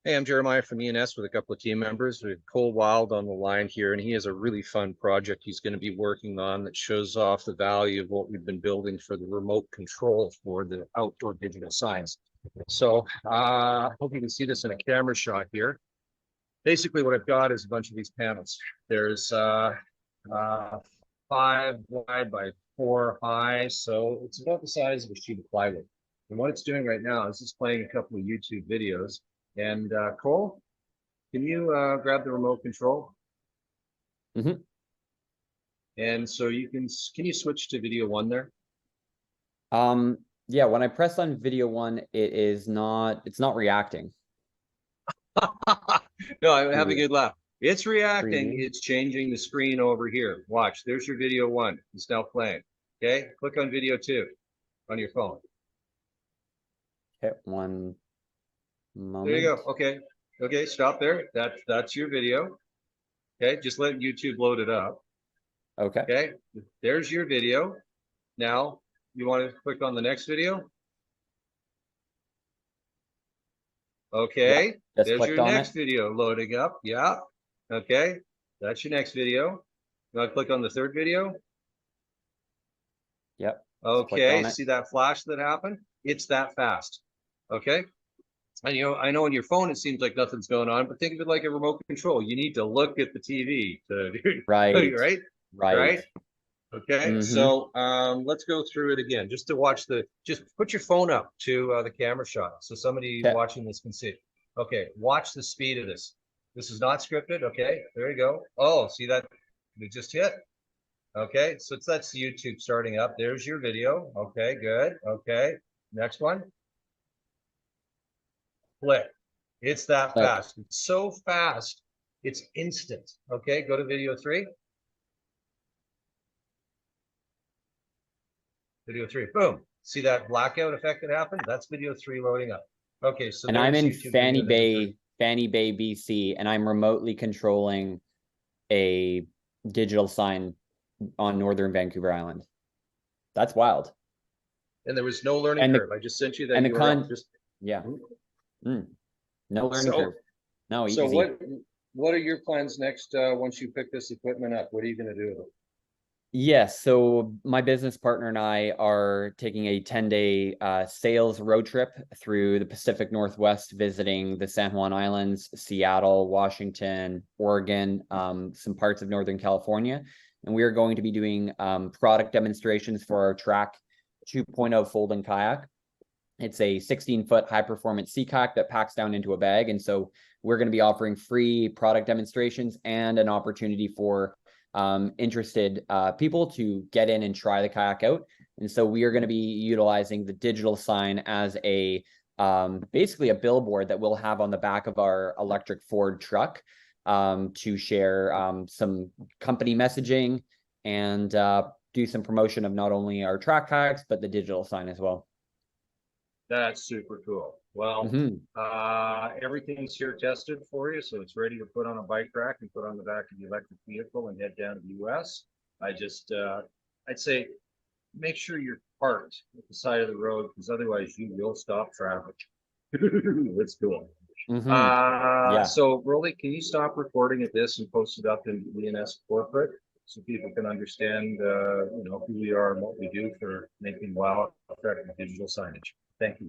Hey, I'm Jeremiah from ENS with a couple of team members. We have Cole Wild on the line here, and he has a really fun project he's going to be working on that shows off the value of what we've been building for the remote control for the outdoor digital signs. So I hope you can see this in a camera shot here. Basically, what I've got is a bunch of these panels. There's 5 wide by 4 high, so it's about the size of a sheet of plywood. And what it's doing right now is it's playing a couple of YouTube videos. And Cole, can you grab the remote control? Mm-hmm. And so can you switch to video 1 there? Yeah, when I press on video 1, it's not reacting. No, I'm having a good laugh. It's reacting, Screen. it's changing the screen over here. Watch, there's your video 1. It's now playing. Okay, click on video 2 on your phone. Okay, one moment. There you go. Okay, stop there. That's your video. Okay, just let YouTube load it up. Okay, there's your video. Now you want to click on the next video. Okay, yeah, there's your next video loading up. Yeah. Okay, that's your next video. You want to click on the third video? Yep. Okay, see that flash that happened? It's that fast. Okay. And I know on your phone it seems like nothing's going on, but think of it like a remote control. You need to look at the TV to right. Right. Okay. So let's go through it again, just to watch just put your phone up to the camera shot so somebody watching this can see. Okay, watch the speed of this. This is not scripted. Okay, there you go. Oh, see that? It just hit. Okay, so that's YouTube starting up. There's your video. Okay, good. Okay, next one. Click. It's that fast. It's so fast. It's instant. Okay, go to video 3. Video 3. Boom. See that blackout effect that happened? That's video 3 loading up. Okay, so and I'm in Fanny Bay, BC, and I'm remotely controlling a digital sign on northern Vancouver Island. That's wild. And there was no learning curve. I just sent you that URL. No learning curve. No, so easy. What are your plans next once you pick this equipment up? What are you going to do with it? Yes, so my business partner and I are taking a 10-day sales road trip through the Pacific Northwest, visiting the San Juan Islands, Seattle, Washington, Oregon, some parts of Northern California. And we are going to be doing product demonstrations for our Track 2.0 folding kayak. It's a 16-foot high-performance sea kayak that packs down into a bag. And so we're going to be offering free product demonstrations and an opportunity for interested people to get in and try the kayak out. And so we are going to be utilizing the digital sign as a basically a billboard that we'll have on the back of our electric Ford truck to share some company messaging and do some promotion of not only our track kayaks, but the digital sign as well. That's super cool. Well, everything's here tested for you, so it's ready to put on a bike rack and put on the back of the electric vehicle and head down to the US. I'd say make sure you're parked at the side of the road, because otherwise you will stop traffic. That's cool. So Rolly, can you stop recording at this and post it up in ENS corporate so people can understand who we are and what we do for making wow effective digital signage? Thank you.